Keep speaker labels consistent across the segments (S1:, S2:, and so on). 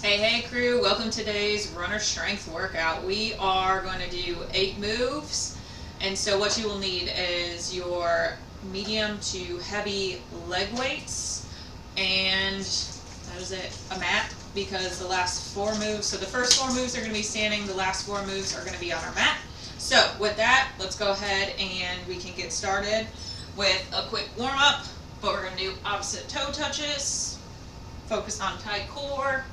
S1: Hey crew, welcome to today's runner strength workout. We are going to do 8 moves, and so what you will need is your medium to heavy leg weights, and that is it, a mat, because the last 4 moves, so the first 4 moves are going to be standing, the last 4 moves are going to be on our mat. So with that, let's go ahead and we can get started with a quick warm up, but we're going to do opposite toe touches, focus on tight core.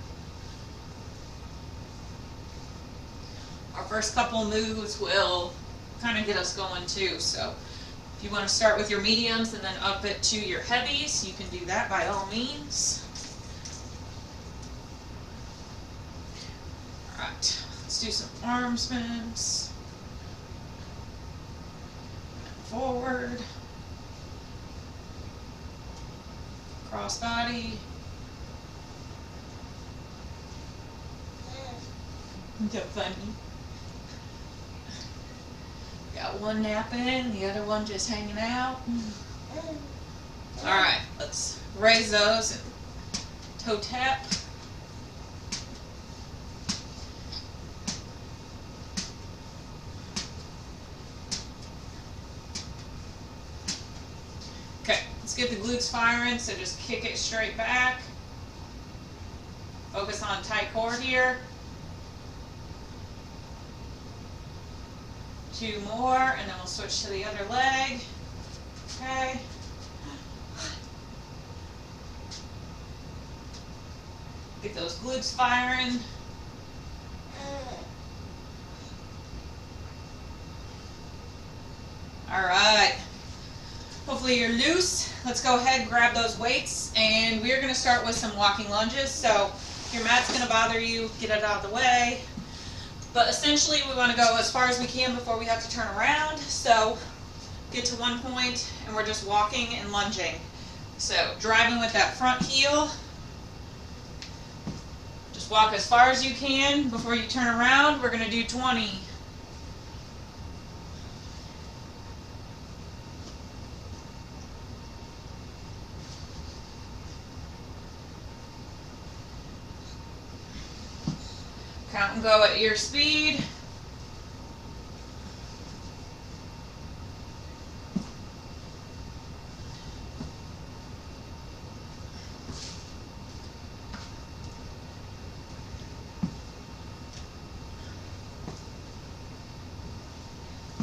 S1: Our first couple moves will kind of get us going too, so if you want to start with your mediums and then up it to your heavies, you can do that by all means. Alright, let's do some arm spins. Forward. Cross body. So funny. Got one napping, the other one just hanging out. Alright, let's raise those and toe tap. Okay, let's get the glutes firing, so just kick it straight back. Focus on tight core here. 2 more, and then we'll switch to the other leg. Okay. Get those glutes firing. Alright. Hopefully you're loose. Let's go ahead and grab those weights, and we're going to start with some walking lunges. So if your mat's going to bother you, get it out of the way. But essentially we want to go as far as we can before we have to turn around. So get to one point and we're just walking and lunging. So driving with that front heel. Just walk as far as you can before you turn around. We're going to do 20. Count and go at your speed.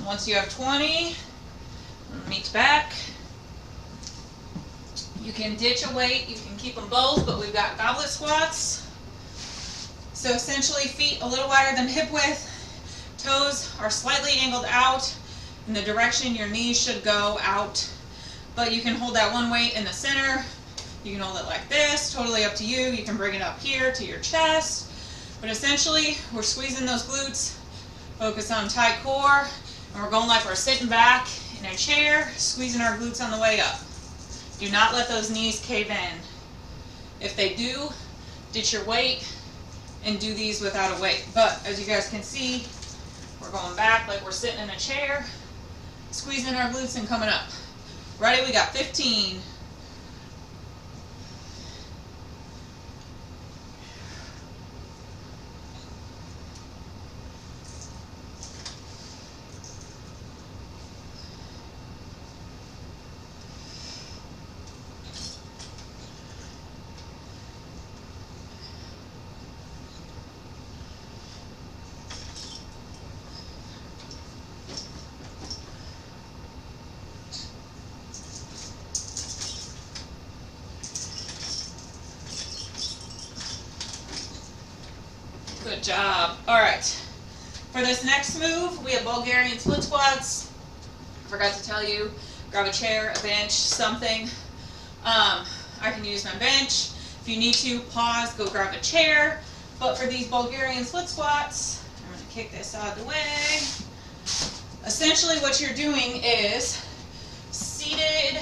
S1: Once you have 20, meet back. You can ditch a weight, you can keep them both, but we've got goblet squats. So essentially feet a little wider than hip width, toes are slightly angled out in the direction your knees should go out, but you can hold that one weight in the center, you can hold it like this, totally up to you, you can bring it up here to your chest, but essentially we're squeezing those glutes, focus on tight core, and we're going like we're sitting back in a chair, squeezing our glutes on the way up. Do not let those knees cave in. If they do, ditch your weight, and do these without a weight. But as you guys can see, we're going back like we're sitting in a chair, squeezing our glutes and coming up. Ready? We got 15. Good job. Alright, for this next move, we have Bulgarian split squats. Forgot to tell you, grab a chair, a bench, something. I can use my bench. If you need to, pause, go grab a chair. But for these Bulgarian split squats, I'm going to kick this out of the way. Essentially what you're doing is seated,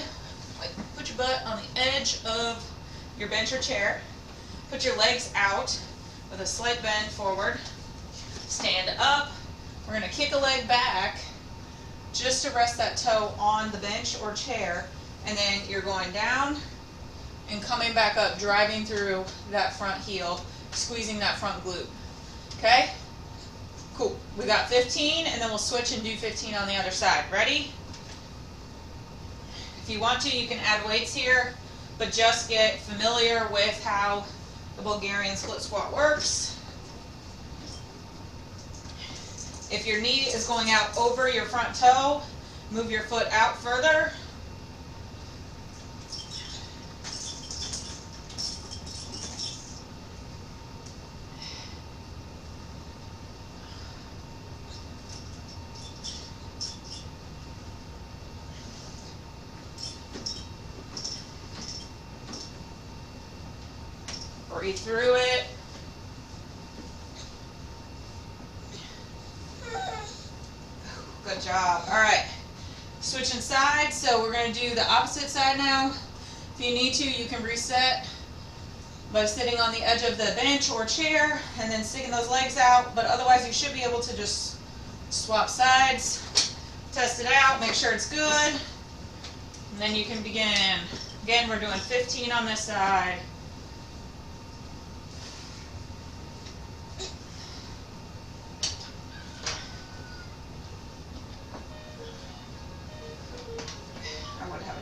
S1: like put your butt on the edge of your bench or chair, put your legs out with a slight bend forward, stand up, we're going to kick a leg back just to rest that toe on the bench or chair, and then you're going down and coming back up, driving through that front heel squeezing that front glute. Okay? Cool. We got 15, and then we'll switch and do 15 on the other side. Ready? If you want to, you can add weights here, but just get familiar with how the Bulgarian split squat works. If your knee is going out over your front toe, move your foot out further. Breathe through it. Good job. All right. Switching sides. So we're going to do the opposite side now. If you need to, you can reset by sitting on the edge of the bench or chair and then sticking those legs out. But otherwise, you should be able to just swap sides, test it out, make sure it's good, and then you can begin. Again, we're doing 15 on this side.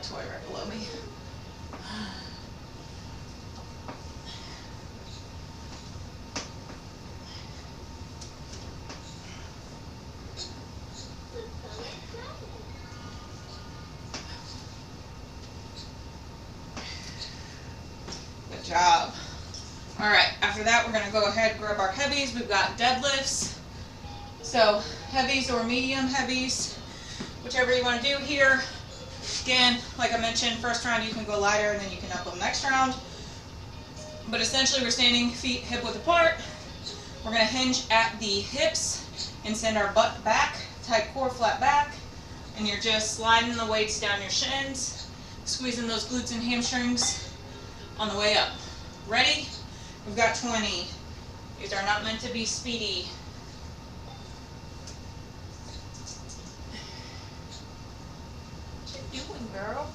S1: Toy right below me. Good job. All right, after that we're going to go ahead and grab our heavies. We've got deadlifts. So heavies or medium heavies, whichever you want to do here. Again, like I mentioned, first round you can go lighter and then you can up them next round. But essentially we're standing feet hip width apart. We're going to hinge at the hips and send our butt back, tight core, flat back. And you're just sliding the weights down your shins, squeezing those glutes and hamstrings on the way up. Ready? We've got 20. These are not meant to be speedy. What you doing, girl?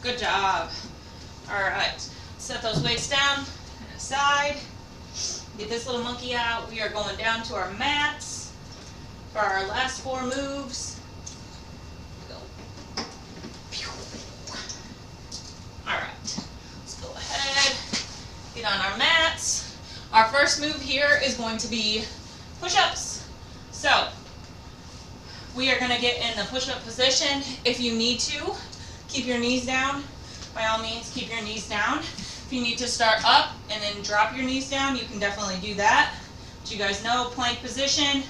S1: Good job. Alright, set those weights down and aside. Get this little monkey out. We are going down to our mats for our last 4 moves. Go. Alright, let's go ahead, get on our mats. Our first move here is going to be push-ups. So, we are going to get in the push-up position. If you need to, keep your knees down. By all means, keep your knees down. If you need to start up and then drop your knees down, you can definitely do that. But you guys know, plank position.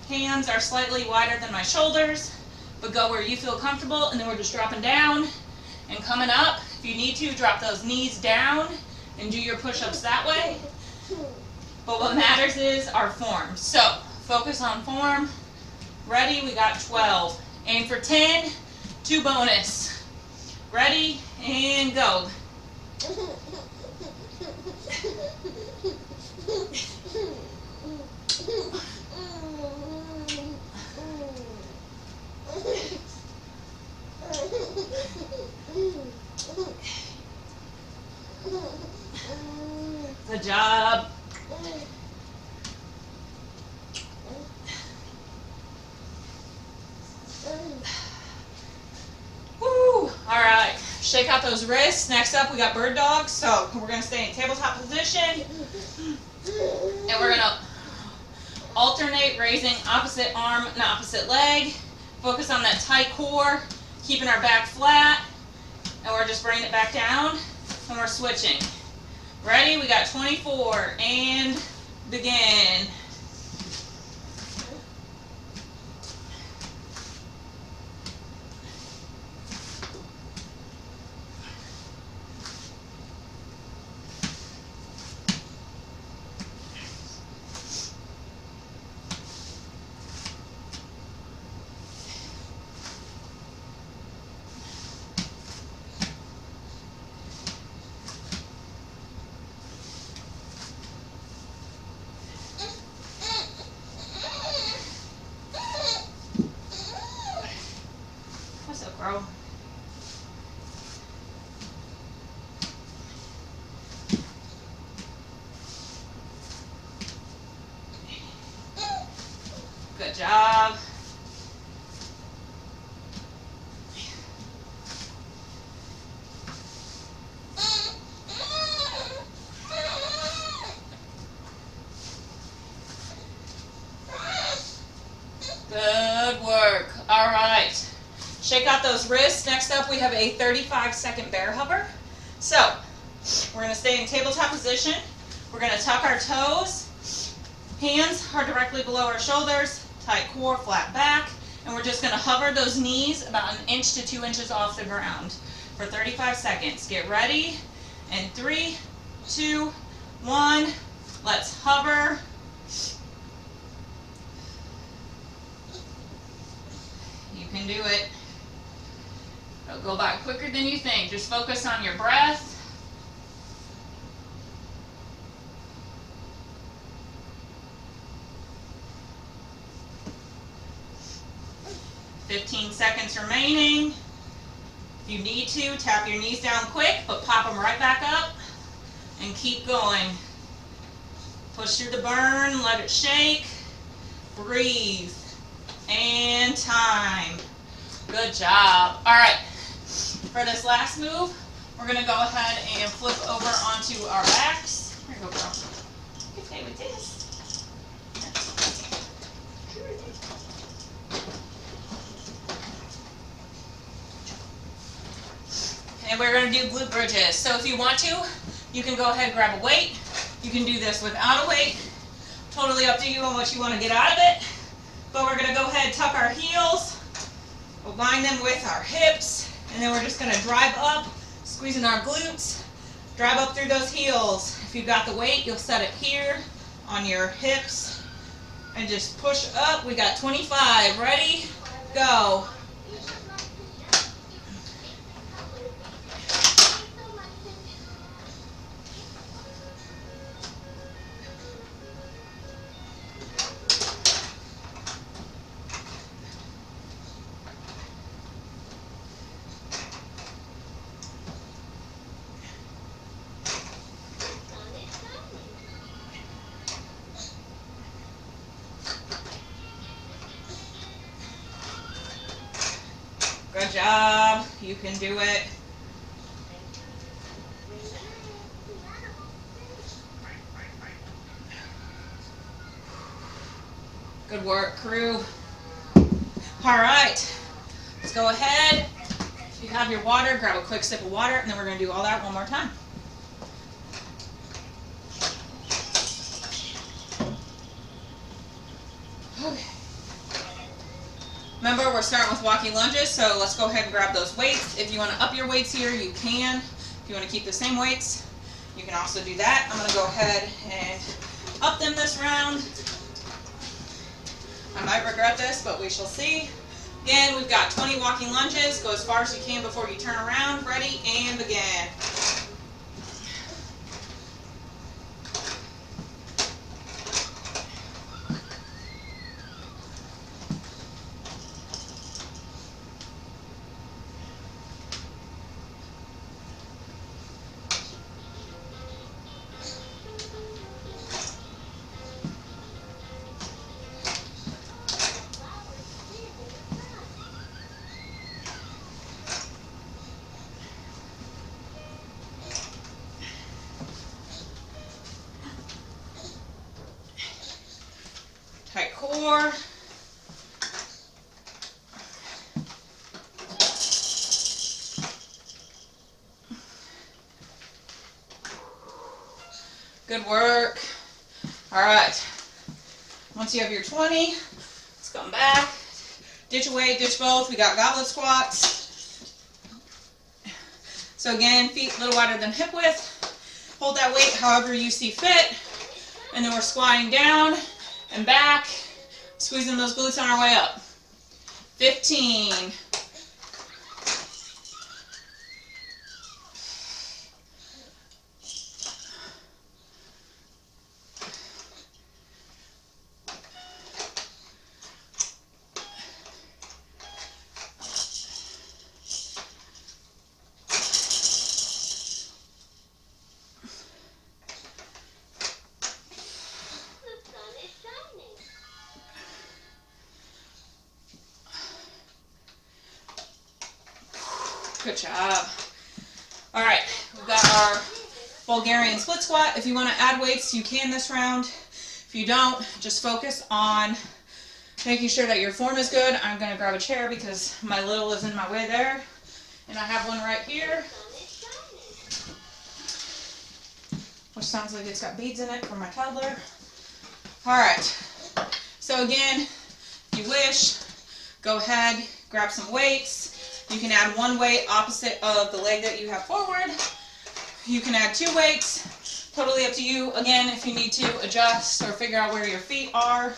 S1: Hands are slightly wider than my shoulders, but go where you feel comfortable, and then we're just dropping down and coming up. If you need to, drop those knees down and do your push-ups that way. But what matters is our form. So, focus on form. Ready? We got 12. Aim for 10, 2 bonus. Ready, and go. Good job. Woo! All right, shake out those those wrists. Next up, we got bird dogs. So we're going to stay in tabletop position. And we're going to alternate raising opposite arm and opposite leg. Focus on that tight core, keeping our back flat. And we're just bringing it back down. And we're switching. Ready? We got 24. And begin. What's up, girl? Good job. Good work. All right. Shake out those wrists. Next up, we have a 35-second bear hover. So, we're going to stay in tabletop position. We're going to tuck our toes. Hands are directly below our shoulders. Tight core, flat back. And we're just going to hover those knees about 1 inch to 2 inches off the ground for 35 seconds. Get ready. And 3, 2, 1. Let's hover. You can do it. It'll go by quicker than you think. Just focus on your breath. "15 seconds remaining. If you need to, tap your knees down quick, but pop them right back up and keep going. Push through the burn, let it shake, breathe, and time. Good job. All right. For this last move, we're going to go ahead and flip over onto our backs. Here you go, girl. You can play with this. And we're going to do glute bridges. So if you want to, you can go ahead and grab a weight. You can do this without a weight. Totally up to you on what you want to get out of it. But we're going to go ahead and tuck our heels, align them with our hips. And then we're just going to drive up, squeezing our glutes, drive up through those heels. If you've got the weight, you'll set it here on your hips and just push up. We got 25. Ready? Go. Good job. You can do it. Good work, crew. All right. Let's go ahead. If you have your water, grab a quick sip of water, and then we're going to do all that one more time. Okay. Remember, we're starting with walking lunges, so let's go ahead and grab those weights. If you want to up your weights here, you can. If you want to keep the same weights, you can also do that. I'm going to go ahead and up them this round. I might regret this, but we shall see. Again, we've got 20 walking lunges. Go as far as you can before you turn around. Ready, and begin. core. Good work. All right. Once you have your 20, let's come back. Ditch away, ditch both. We got goblet squats. So again, feet a little wider than hip width. Hold that weight however you see fit. And then we're squatting down and back, squeezing those glutes on our way up. 15. Good job. All right, we've got our Bulgarian split squat. If you want to add weights, you can this round. If you don't, just focus on making sure that your form is good. I'm going to grab a chair because my little is in my way there. And I have one right here, which sounds like it's got beads in it for my toddler. All right, so again, if you wish, go ahead, grab some weights. You can add one weight opposite of the leg that you have forward. You can add 2 weights, totally up to you. Again, if you need to adjust or figure out where your feet are,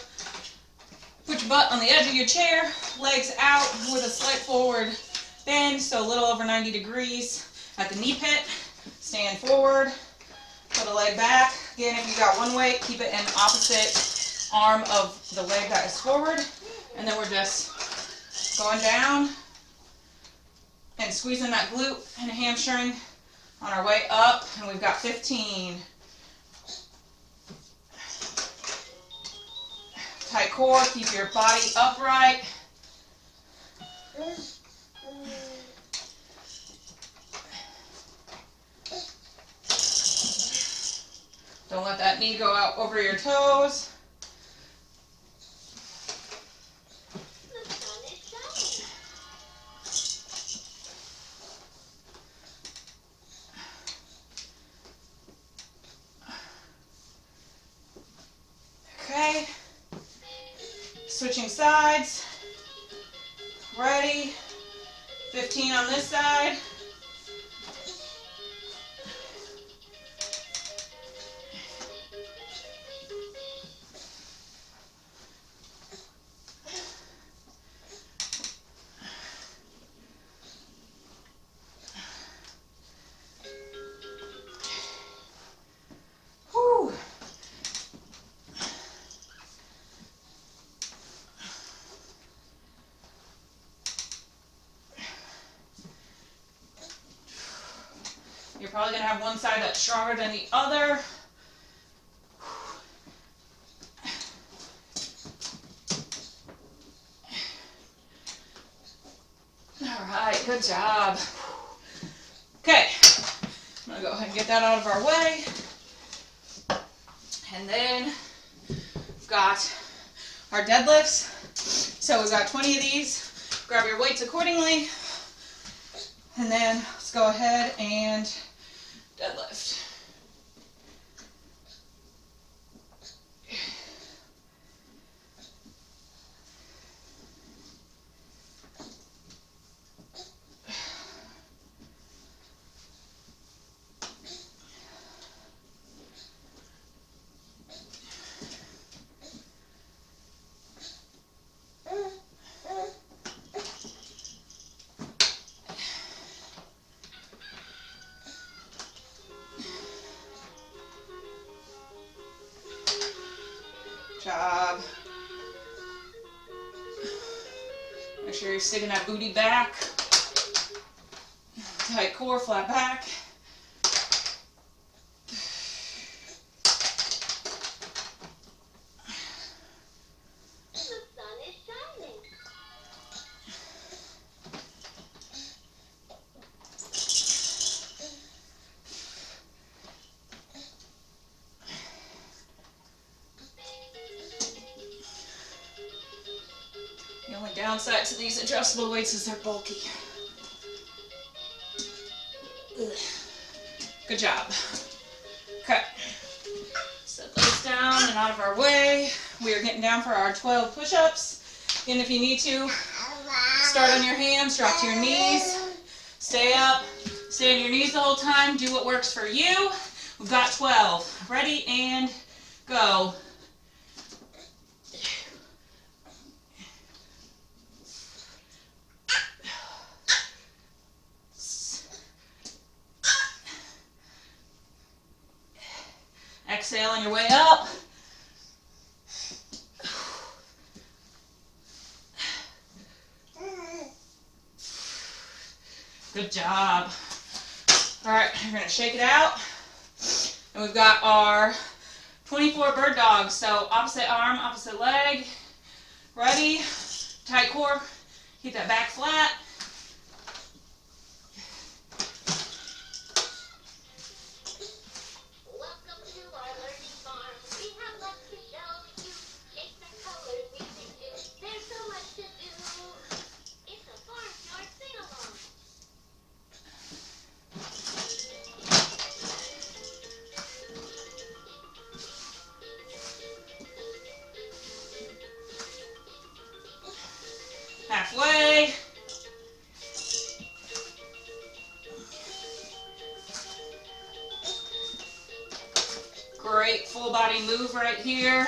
S1: put your butt on the edge of your chair, legs out with a slight forward bend, so a little over 90 degrees at the knee pit. Stand forward, put a leg back. Again, if you got one weight, keep it in opposite arm of the leg that is forward. And then we're just going down and squeezing that glute and hamstring on our way up, and we've got 15. Tight core, keep your body upright. Don't let that knee go out over your toes. Okay, switching sides, ready, 15 on this side. Whew. You're probably going to have one side that's stronger than the other. All right, good job. Okay, I'm going to go ahead and get that out of our way. And then we've got our deadlifts. So we've got 20 of these. Grab your weights accordingly. And then let's go ahead and deadlift. Job. Make sure you're sticking that booty back. Tight core, flat back. downside to these adjustable weights is they're bulky. Ugh. Good job. Okay. Set those down and out of our way. We are getting down for our 12 push-ups. And if you need to, start on your hands, drop to your knees, stay up, stay on your knees the whole time, do what works for you. We've got 12. Ready and go. Exhale on your way up. Good job. All right, you're gonna shake it out. And we've got our 24 bird dogs. So opposite arm, opposite leg. Ready, tight core, keep that back flat. Halfway. Great full body move right here.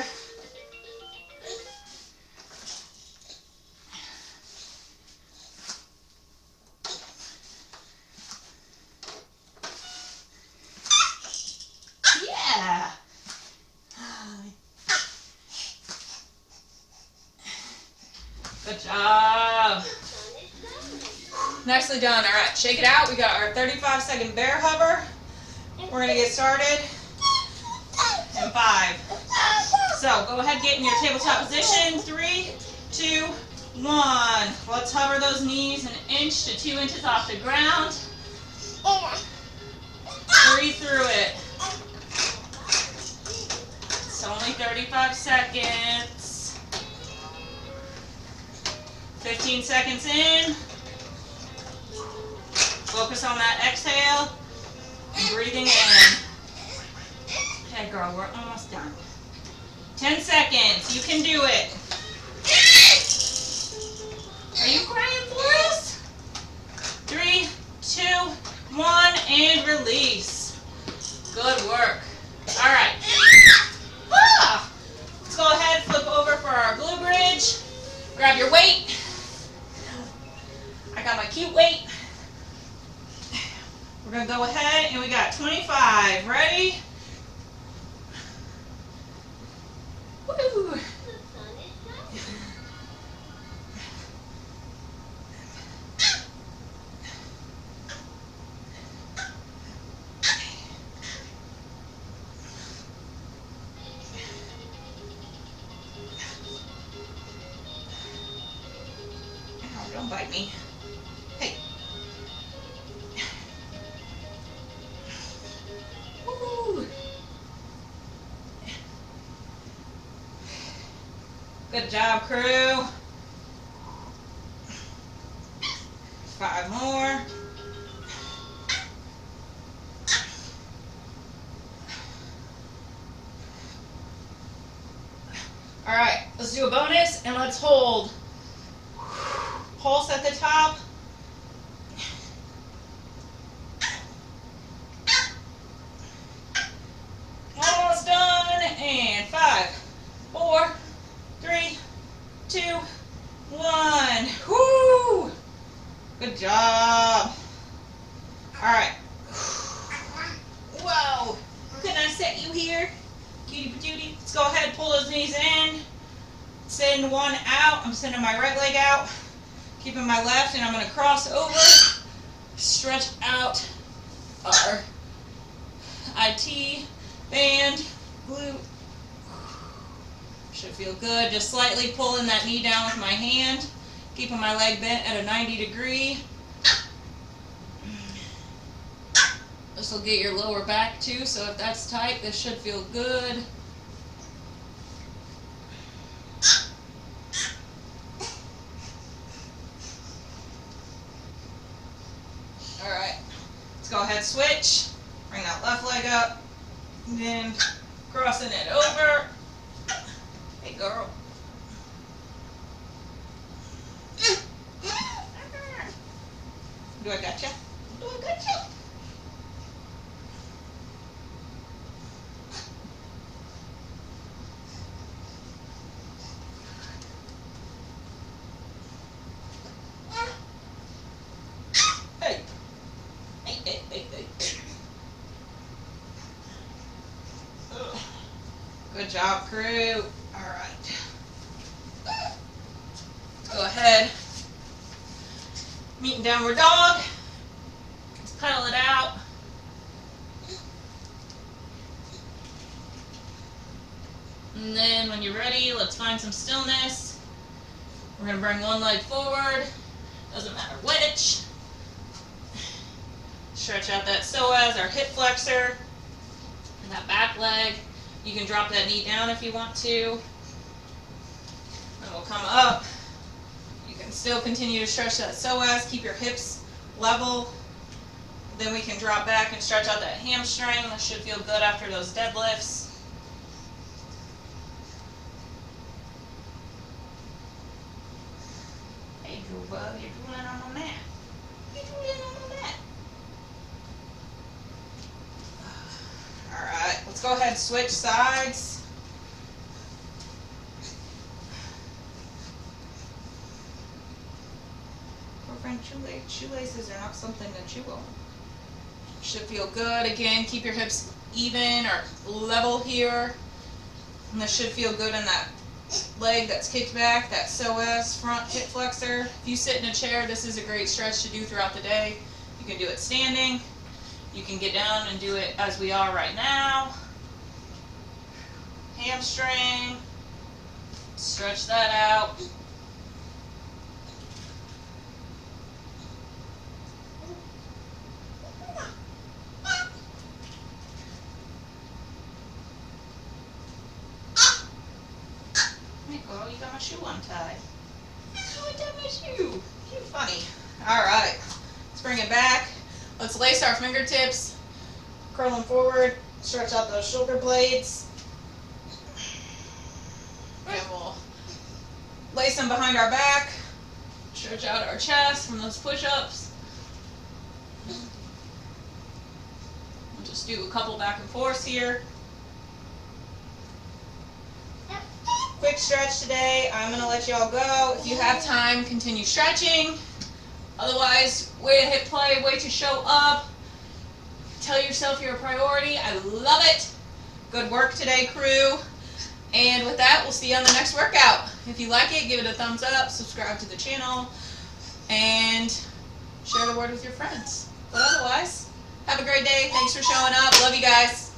S1: Yeah. Good job. Nicely done. All right, shake it out. We got our 35-second bear hover. We're going to get started in 5. So go ahead, get in your tabletop position. 3, 2, 1. Let's hover those knees an inch to 2 inches off the ground. Breathe through it. It's only 35 seconds. 15 seconds in. Focus on that exhale. And breathing in. Okay, girl, we're almost done. 10 seconds. You can do it. Are you crying for us? 3, 2, 1, and release. Good work. All right. Let's go ahead, flip over for our glute bridge. Grab your weight. I got my cute weight. We're going to go ahead, and we got 25. Ready? Woo! Ow, don't bite me. Hey. Woo! Good job, crew. 5 more. All right, let's do a bonus and let's hold. Pulse at the top. Almost done. And 5, 4, 3, 2, 1. Woo! Good job. All right. Whoa. Couldn't I set you here? Cutie patootie. Let's go ahead and pull those knees in. Send one out. I'm sending my right leg out. Keeping my left, and I'm going to cross over. Stretch out our IT band, glute. Should feel good. Just slightly pulling that knee down with my hand. Keeping my leg bent at a 90 degree. This will get your lower back too, so if that's tight, this should feel good. Bring that left leg up, and then crossing it over. Hey girl. Do I gotcha? Do I gotcha? Hey. Hey, hey, hey, hey. Ugh. Good job, crew. All right. Let's go ahead. Meet in downward dog. Let's pedal it out. And then when you're ready, let's find some stillness. We're going to bring one leg forward. Doesn't matter which. Stretch out that psoas, our hip flexor, and that back leg. You can drop that knee down if you want to. And we'll come up. You can still continue to stretch that psoas, keep your hips level. Then we can drop back and stretch out that hamstring. That should feel good after those deadlifts. Hey, Drew Bub, you're drooling on the mat. You're drooling on the mat. Alright, let's go ahead and switch sides. Girlfriend, shoelaces are not something to chew on. Should feel good. Again, keep your hips even or level here. And this should feel good in that leg that's kicked back, that psoas, front hip flexor. If you sit in a chair, this is a great stretch to do throughout the day. You can do it standing. You can get down and do it as we are right now. Hamstring. Stretch that out. Hey girl, you got my shoe untied. Oh, I tied my shoe. You funny. Alright. Let's bring it back. Let's lace our fingertips. Curl them forward. Stretch out those shoulder blades. And we'll lace them behind our back. Stretch out our chest from those push-ups. We'll just do a couple back and forths here. Quick stretch today. I'm going to let y'all go. If you have time, continue stretching. Otherwise, way to hit play, way to show up. Tell yourself you're a priority. I love it. Good work today, crew. And with that, we'll see you on the next workout. If you like it, give it a thumbs up, subscribe to the channel, and share the word with your friends. But otherwise, have a great day. Thanks for showing up. Love you guys.